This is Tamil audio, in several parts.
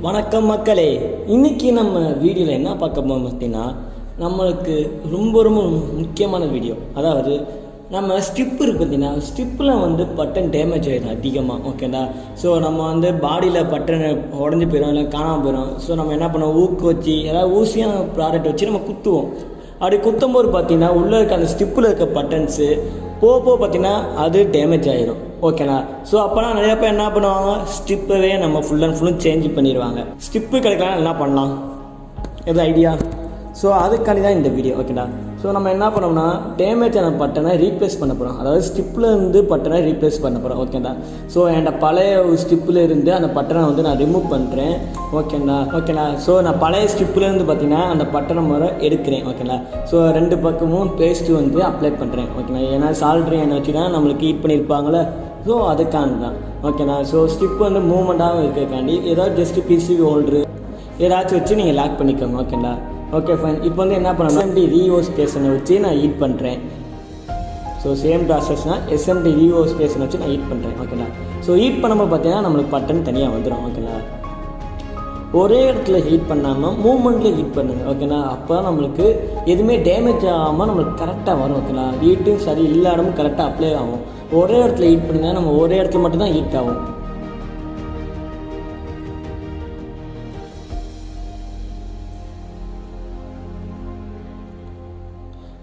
வணக்கம் மக்களே, இன்றைக்கி நம்ம வீடியோவில் என்ன பார்க்க போகிறோம் பார்த்தீங்கன்னா, நம்மளுக்கு ரொம்ப முக்கியமான வீடியோ. அதாவது நம்ம ஸ்டிப்பு இருக்குது பார்த்தீங்கன்னா, ஸ்டிப்பில் பட்டன் டேமேஜ் ஆகிடும் அதிகமாக. ஓகேடா, ஸோ நம்ம பாடியில் பட்டன் உடஞ்சி போயிடும், இல்லை காணாமல் போயிடும். ஸோ நம்ம என்ன பண்ணுவோம், ஊக்கு வச்சு ஏதாவது ஊசியான ப்ராடக்ட் வச்சு நம்ம குத்துவோம். அப்படி குத்தும்போது பார்த்தீங்கன்னா உள்ளே இருக்க அந்த ஸ்டிப்பில் இருக்க பட்டன்ஸு போக பார்த்தீங்கன்னா அது டேமேஜ் ஆகிடும். ஓகேண்ணா, ஸோ அப்போனா நிறைய பேர் என்ன பண்ணுவாங்க, ஸ்டிப்பவே நம்ம ஃபுல் அண்ட் ஃபுல்லும் சேஞ்ச் பண்ணிடுவாங்க. ஸ்டிப்பு கிடைக்கலாம் என்ன பண்ணலாம், எது ஐடியா? ஸோ அதுக்காண்டி தான் இந்த வீடியோ. ஓகேடா, ஸோ நம்ம என்ன பண்ணோம்னா டேமேஜ் ஆன பட்டனை ரீப்ளேஸ் பண்ண போகிறோம். அதாவது ஸ்டிப்பில் இருந்து பட்டனை ரீப்ளேஸ் பண்ண போகிறோம். ஓகேடா, ஸோ என்கிட்ட பழைய ஸ்டிப்பில் இருந்து அந்த பட்டனை நான் ரிமூவ் பண்ணுறேன். ஓகேண்ணா, ஸோ நான் பழைய ஸ்டிப்பிலேருந்து பார்த்தீங்கன்னா அந்த பட்டனை முறை எடுக்கிறேன். ஓகேங்களா, ஸோ ரெண்டு பக்கமும் பேஸ்ட்டு அப்ளை பண்ணுறேன். ஓகேண்ணா, ஏன்னா சால்ட்ரி என்ன வச்சு தான் நம்மளுக்கு ஹீட் பண்ணியிருப்பாங்களே, ஸோ அதுக்காண்டி தான். ஓகேண்ணா, ஸோ ஸ்டிப் மூவ்மெண்ட்டாகவும் இருக்கிறக்காண்டி ஏதாவது ஜஸ்ட்டு பிசிபி ஹோல்டரு ஏதாச்சும் வச்சு நீங்கள் லாக் பண்ணிக்கோங்க. ஓகேங்களா, ஓகே ஃபைன். இப்போ என்ன பண்ணணும், எஸ்எம்டி ரீஓ ஸ்டேஷனை வச்சு நான் ஹீட் பண்ணுறேன். ஸோ சேம் ப்ராசஸ்னால் எஸ்எம்டி ரீஓ ஸ்டேஷனை வச்சு நான் ஹீட் பண்ணுறேன். ஓகேங்களா, ஸோ ஹீட் பண்ணும்போது பார்த்தீங்கன்னா நம்மளுக்கு பட்டன் தனியாக வந்துடும். ஓகேங்களா, ஒரே இடத்துல ஹீட் பண்ணாமல் மூவ்மெண்ட்டில் ஹீட் பண்ணுங்கள். ஓகேண்ணா, அப்போ நம்மளுக்கு எதுவுமே டேமேஜ் ஆகாமல் நம்மளுக்கு கரெக்டாக வரும். ஓகேங்களா, ஹீட்டும் சரி எல்லா இடமும் கரெக்டாக அப்ளை ஆகும். ஒரே இடத்துல ஹீட் பண்ணுங்கள், நம்ம ஒரே இடத்துல மட்டும்தான் ஹீட் ஆகும்.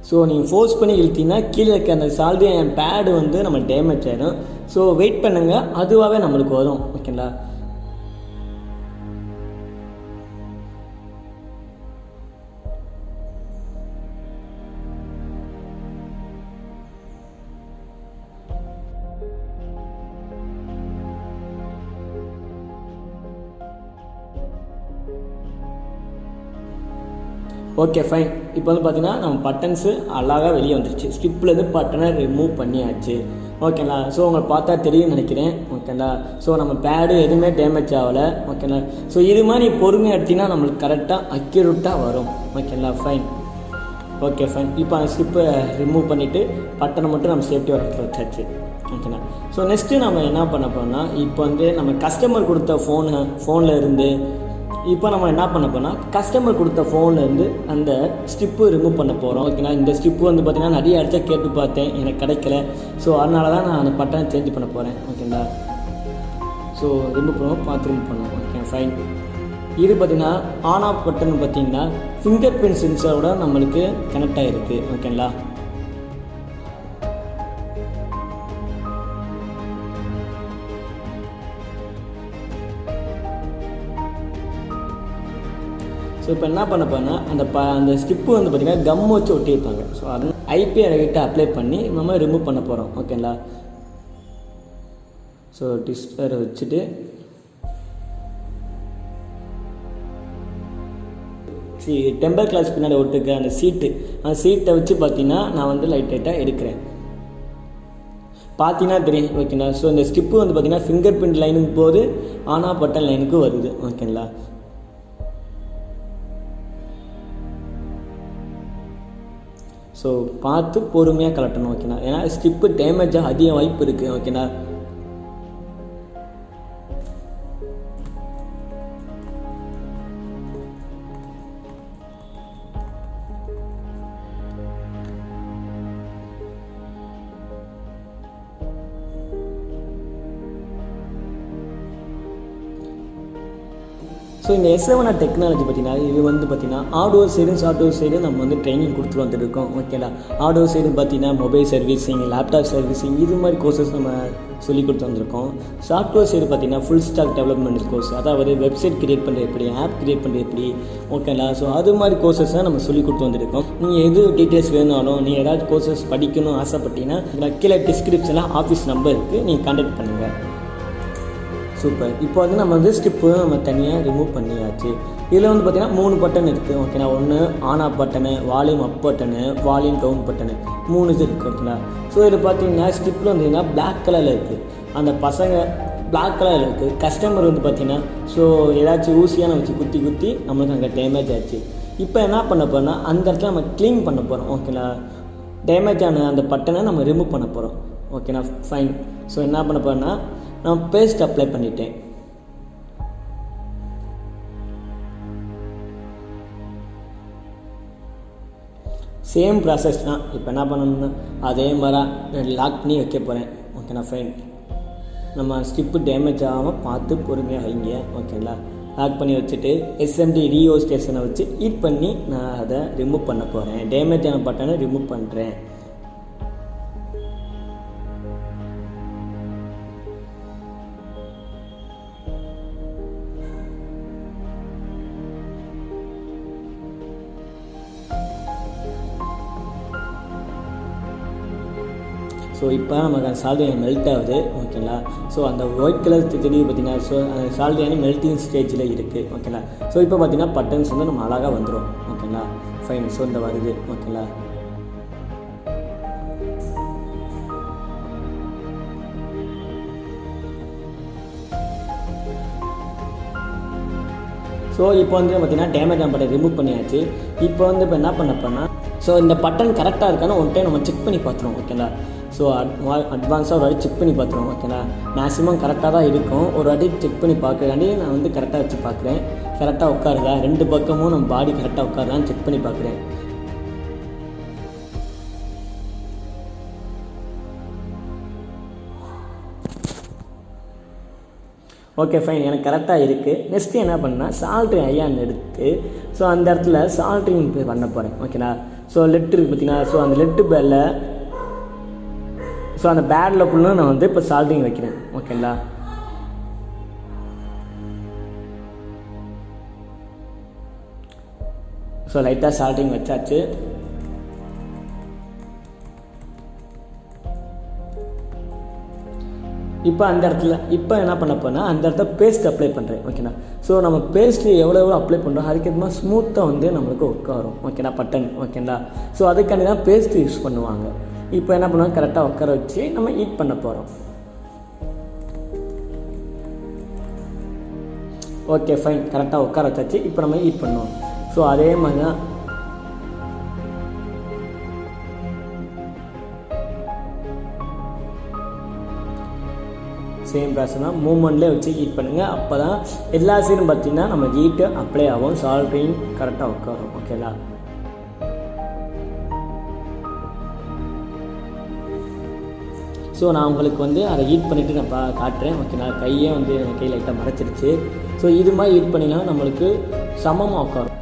ஸோ நீங்கள் ஃபோர்ஸ் பண்ணி இழுத்தீங்கன்னா கீழே இருக்க அந்த சால்ரி என் பேடு நம்ம டேமேஜ் ஆகிடும். ஸோ வெயிட் பண்ணுங்கள், அதுவாகவே நம்மளுக்கு வரும். ஓகேங்களா, ஓகே ஃபைன். இப்போ பார்த்தீங்கன்னா நம்ம பட்டன்ஸு அழகாக வெளியே வந்துருச்சு. ஸ்டிப்லேருந்து பட்டனை ரிமூவ் பண்ணியாச்சு. ஓகேங்களா, ஸோ உங்களுக்கு பார்த்தா தெரியும்னு நினைக்கிறேன். ஓகேங்களா, ஸோ நம்ம பேடு எதுவுமே டேமேஜ் ஆகலை. ஓகேங்களா, ஸோ இது மாதிரி பொறுமையாக எடுத்திங்கன்னா நம்மளுக்கு கரெக்டாக அக்யூரேட்டாக வரும். ஓகேங்களா, ஃபைன். Okay fine. இப்போ அந்த ஸ்டிப்பை ரிமூவ் பண்ணிவிட்டு பட்டனை மட்டும் நம்ம சேஃப்டி வரத்தில் வச்சாச்சு. ஓகேண்ணா, ஸோ நெக்ஸ்ட்டு நம்ம என்ன பண்ண போகிறோம்னா, இப்போ நம்ம கஸ்டமர் கொடுத்த ஃபோனில் இருந்து இப்போ நம்ம என்ன பண்ண போனால் கஸ்டமர் கொடுத்த ஃபோன்லேருந்து அந்த ஸ்டிப்பு ரிமூவ் பண்ண போகிறோம். ஓகேங்களா, இந்த ஸ்டிப்பு பார்த்திங்கன்னா நிறைய இடத்த கேட்டு பார்த்தேன், எனக்கு கிடைக்கல. ஸோ அதனால தான் நான் அந்த பட்டனை சேஞ்ச் பண்ண போகிறேன். ஓகேங்களா, ஸோ ரிமூவ் பண்ணுவோம், பார்த்து ரிமூவ் பண்ணுவோம். Okay fine. இது பார்த்திங்கன்னா ஆன் ஆஃப் பட்டன் பார்த்திங்கன்னா ஃபிங்கர் பிரிண்ட் சென்சரோட நம்மளுக்கு கனெக்ட் ஆகிருக்கு. ஓகேங்களா, ஸோ இப்போ என்ன பண்ண போனால் அந்த ஸ்டிப்பு பார்த்திங்கன்னா கம் வச்சு ஒட்டியிருப்பாங்க. ஸோ அதை ஐபிஐ அப்ளை பண்ணி நம்ம ரிமூவ் பண்ண போகிறோம். ஓகேங்களா, ஸோ டிஸ்டரை வச்சுட்டு டெம்பர் கிளாஸ் பின்னாடி ஒட்டுக்க அந்த சீட்டை வச்சு பார்த்தீங்கன்னா நான் லைட்டாக எடுக்கிறேன். பார்த்தீங்கன்னா தெரியும். ஓகேங்களா, ஸோ இந்த ஸ்டிப்பு பார்த்திங்கன்னா ஃபிங்கர் பிரிண்ட் லைனுக்கு போது ஆனா பட்டன் லைனுக்கு வருது. ஓகேங்களா, ஸோ பார்த்து பொறுமையாக கலட்டணும். ஓகேண்ணா, ஏன்னா ஸ்டிப்பு டேமேஜாக அதிக வாய்ப்பு இருக்குது. ஓகேண்ணா, ஸோ இந்த S7R டெக்னாலஜி பார்த்தீங்கன்னா இது பார்த்தீங்கன்னா ஹார்ட்வேர் சைடும் சாஃப்ட்வேர் சைடும் நம்ம ட்ரைனிங் கொடுத்துட்டு வந்துருக்கோம். ஓகேங்களா, ஹார்ட்வேர் சைடு பார்த்தீங்கன்னா மொபைல் சர்வீசிங், லேப்டாப் சர்வீசிங் இது மாதிரி கோர்சஸ் நம்ம சொல்லி கொடுத்து வந்திருக்கோம். சாஃப்ட்வேர் சைடு பார்த்தீங்கன்னா ஃபுல் ஸ்டாக் டெவலப்மெண்ட் கோர்ஸ், அதாவது வெப்சைட் கிரியேட் பண்ணுறது எப்படி, ஆப் கிரியேட் பண்ணுறது எப்படி. ஓகேங்களா, ஸோ அது மாதிரி கோர்சஸ் தான் நம்ம சொல்லி கொடுத்து வந்திருக்கோம். நீங்கள் எது டீட்டெயில்ஸ் வேணாலும், நீங்கள் ஏதாவது கோர்சஸ் படிக்கணும்னு ஆசைப்பட்டீங்கன்னா கீழே டிஸ்கிரிப்ஷனில் ஆஃபீஸ் நம்பர் இருக்குது, நீங்கள் கான்டாக்ட் பண்ணுங்கள். சூப்பர். இப்போ நம்ம ஸ்டிப்பு நம்ம தனியாக ரிமூவ் பண்ணியாச்சு. இதில் பார்த்திங்கன்னா 3 பட்டன் இருக்குது. ஓகேண்ணா, ஒன்று on off button, volume up button, volume down button, 3 இது இருக்குது. ஓகேண்ணா, ஸோ இது பார்த்திங்கன்னா ஸ்டிப்பில் பிளாக் கலரில் இருக்குது. அந்த பசங்க பிளாக் கலரில் இருக்குது. கஸ்டமர் பார்த்திங்கன்னா ஸோ ஏதாச்சும் ஊசியான வச்சு குத்தி நம்மளுக்கு அங்கே டேமேஜ் ஆச்சு. இப்போ என்ன பண்ண போகிறோம்னா அந்த இடத்துல நம்ம க்ளீன் பண்ண போகிறோம். ஓகேண்ணா, டேமேஜ் ஆன அந்த பட்டனை நம்ம ரிமூவ் பண்ண போகிறோம். ஓகேண்ணா, ஃபைன். ஸோ என்ன பண்ண போகிறேன்னா நான் பேஸ்ட் அப்ளை பண்ணிட்டேன். சேம் ப்ராசஸ் தான். இப்போ என்ன பண்ணணும்னா அதே மாதிரி லாக் பண்ணி வைக்க போகிறேன். ஓகேண்ணா ஃபைன். நம்ம ஸ்டிப்பு டேமேஜ் ஆகாமல் பார்த்து பொறுமையாக வைங்க. ஓகேங்களா, லாக் பண்ணி வச்சுட்டு SMD ரீஓ ஸ்டேஷனை வச்சு ஹீட் பண்ணி நான் அதை ரிமூவ் பண்ண போகிறேன். டேமேஜ் ஆன பட்டனை ரிமூவ் பண்ணுறேன். ஸோ இப்போ நமக்கு அந்த சால்டியானி மெல்ட் ஆகுது. ஓகேங்களா, ஸோ அந்த ஒயிட் கலர் தெரியுது பார்த்தீங்கன்னா, ஸோ அந்த சால்டியானி மெல்ட்டிங் ஸ்டேஜில் இருக்குது. ஓகேங்களா, ஸோ இப்போ பார்த்தீங்கன்னா பட்டன்ஸ் வந்து நம்ம அழகாக வந்துடும். ஓகேங்களா ஃபைன். ஸோ இந்த வருது. ஓகேங்களா, ஸோ இப்போ வந்து பார்த்தீங்கன்னா டேமேஜ் ஆன பட்டன் ரிமூவ் பண்ணியாச்சு. இப்போ வந்து இப்போ என்ன பண்ண போனால், ஸோ இந்த பட்டன் கரெக்டாக இருக்கான்னு ஒன் டைம் நம்ம செக் பண்ணி பார்த்துருவோம். ஓகேங்களா, ஸோ அட்வான்ஸாக ஒரு வாட்டி செக் பண்ணி பார்த்துருவோம். ஓகேங்களா, மேக்ஸிமம் கரெக்டாக தான் இருக்கும். ஒரு வாட்டி செக் பண்ணி பார்க்குறதாண்டி நான் வந்து கரெக்டாக வச்சு பார்க்குறேன். கரெக்டாக உட்காருதா, ரெண்டு பக்கமும் நம்ம பாடி கரெக்டாக உட்காருதான்னு செக் பண்ணி பார்க்குறேன். ஓகே ஃபைன், எனக்கு கரெக்டாக இருக்குது. நெக்ஸ்ட்டு என்ன பண்ணால் சால்ட்ரிங் ஐயான்னு எடுத்து ஸோ அந்த இடத்துல சால்ட்ரிங் பண்ண போகிறேன். ஓகேங்களா, ஸோ லெட்டு இருக்குது பார்த்தீங்கன்னா, ஸோ அந்த லெட்டு பேரில் ஸோ அந்த பேடில் ஃபுல்லும் நான் வந்து இப்போ சால்ட்ரிங் வைக்கிறேன். ஓகேங்களா, ஸோ லைட்டாக சால்ட்ரிங் வச்சாச்சு. இப்போ அந்த இடத்துல இப்போ என்ன பண்ண போனால் அந்த இடத்துல பேஸ்ட் அப்ளை பண்ணுறேன். ஓகேண்ணா, ஸோ நம்ம பேஸ்ட்டு எவ்வளோ அப்ளை பண்ணுறோம் அதுக்கேற்ற மாதிரி ஸ்மூத்தாக வந்து நம்மளுக்கு உட்காரும். ஓகேண்ணா பட்டன். ஓகேங்களா, ஸோ அதுக்காண்டி தான் பேஸ்ட் யூஸ் பண்ணுவாங்க. இப்போ என்ன பண்ணுவோம், கரெக்டாக உட்கார வச்சு நம்ம ஹீட் பண்ண போகிறோம். ஓகே ஃபைன், கரெக்டாக உட்கார வச்சாச்சு. இப்போ நம்ம ஹீட் பண்ணுவோம். ஸோ அதே மாதிரி தான் சேம் ப்ராசஸ் தான். மூவ்மெண்ட்லேயே வச்சு ஹீட் பண்ணுங்கள். அப்போ தான் எல்லா சைடும் பார்த்திங்கன்னா நம்ம ஹீட்டு அப்ளை ஆகும், சால்ட்ரிங் கரெக்டாக உட்காரும். ஓகேங்களா, ஸோ நான் உங்களுக்கு வந்து அதை ஹீட் பண்ணிவிட்டு நான் காட்டுறேன். ஓகேங்களா, கையே வந்து கை லைட்டாக மறைச்சிருச்சு. ஸோ இது மாதிரி ஹீட் பண்ணினா நம்மளுக்கு சமமாக உட்காரும்.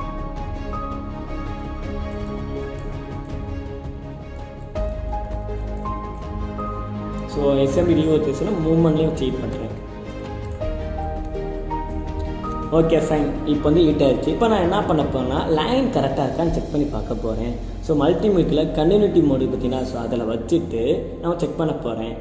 ஸோ SMD ரீஓ ஸ்டேஷனை மூவ்மெண்ட்லேயும் வச்சு ஹீட் பண்ணுறேன். ஓகே ஃபைன், இப்போ வந்து ஹீட் ஆகிடுச்சு. இப்போ நான் என்ன பண்ண போகிறேன்னா லைன் கரெக்டாக இருக்கான்னு செக் பண்ணி பார்க்க போகிறேன். ஸோ மல்டிமீட்டரில் கண்டினியூட்டி மோடு பார்த்தீங்கன்னா, ஸோ அதில் வச்சுட்டு நான் செக் பண்ண போகிறேன்.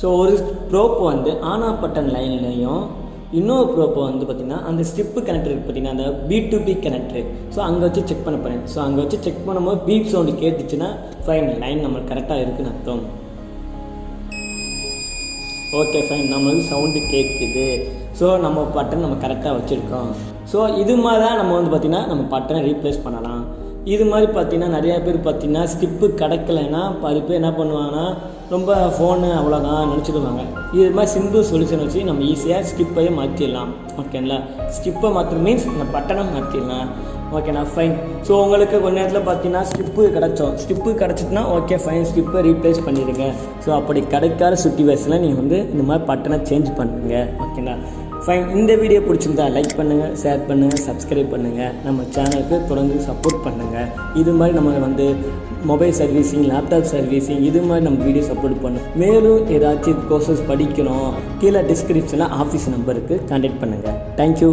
ஸோ ஒரு ப்ரோப் வந்து ஆனா பட்டன் லைன்லையும் இன்னொரு ப்ரோப்பை வந்து பார்த்திங்கன்னா அந்த ஸ்டிப்பு கனெக்டர் இருக்குது பார்த்திங்கன்னா, அந்த B2B கனெக்டரு. ஸோ அங்கே வச்சு செக் பண்ண போகிறேன். ஸோ அங்கே வச்சு செக் பண்ணும்போது பீப் சவுண்டு கேட்டுச்சுன்னா ஃபைன், லைன் நம்மளுக்கு கரெக்டாக இருக்குன்னு அர்த்தம். ஓகே ஃபைன், நம்மளுக்கு சவுண்டு கேட்குது. ஸோ நம்ம பட்டன் நம்ம கரெக்டாக வச்சுருக்கோம். ஸோ இது மாதிரி தான் நம்ம வந்து பார்த்திங்கன்னா நம்ம பட்டனை ரீப்ளேஸ் பண்ணலாம். இது மாதிரி பார்த்திங்கன்னா நிறையா பேர் பார்த்திங்கன்னா ஸ்டிப்பு கிடைக்கலைன்னா பாதி பேர் என்ன பண்ணுவாங்கன்னா ரொம்ப ஃபோனு அவ்வளோதான் நினச்சிடுவாங்க. இது மாதிரி சிம்பிள் சொல்யூஷன் வச்சு நம்ம ஈஸியாக ஸ்டிப்பையே மாற்றிடலாம். ஓகேங்களா, ஸ்டிப்பை மாற்ற மீன்ஸ் இந்த பட்டனை மாற்றிடலாம். ஓகேண்ணா ஃபைன். ஸோ உங்களுக்கு கொஞ்ச நேரத்தில் பார்த்தீங்கன்னா ஸ்டிப்பு கிடச்சிட்டுனா ஓகே ஃபைன், ஸ்டிப்பை ரீப்ளேஸ் பண்ணிடுங்க. ஸோ அப்படி கிடைக்காத சிச்சுவேஷனில் நீங்கள் வந்து இந்த மாதிரி பட்டனை சேஞ்ச் பண்ணுங்க. ஓகேங்களா ஃபைன். இந்த வீடியோ பிடிச்சிருந்தா லைக் பண்ணுங்கள், ஷேர் பண்ணுங்கள், சப்ஸ்கிரைப் பண்ணுங்கள். நம்ம சேனலுக்கு தொடர்ந்து சப்போர்ட் பண்ணுங்கள். இது மாதிரி நம்ம வந்து மொபைல் சர்வீஸிங், லேப்டாப் சர்வீஸிங் இது மாதிரி நம்ம வீடியோ சப்போர்ட் பண்ணும். மேலும் ஏதாச்சும் கோர்சஸ் படிக்கணும், கீழே டிஸ்கிரிப்ஷனில் ஆஃபீஸ் நம்பருக்கு கான்டாக்ட் பண்ணுங்கள். தேங்க்யூ.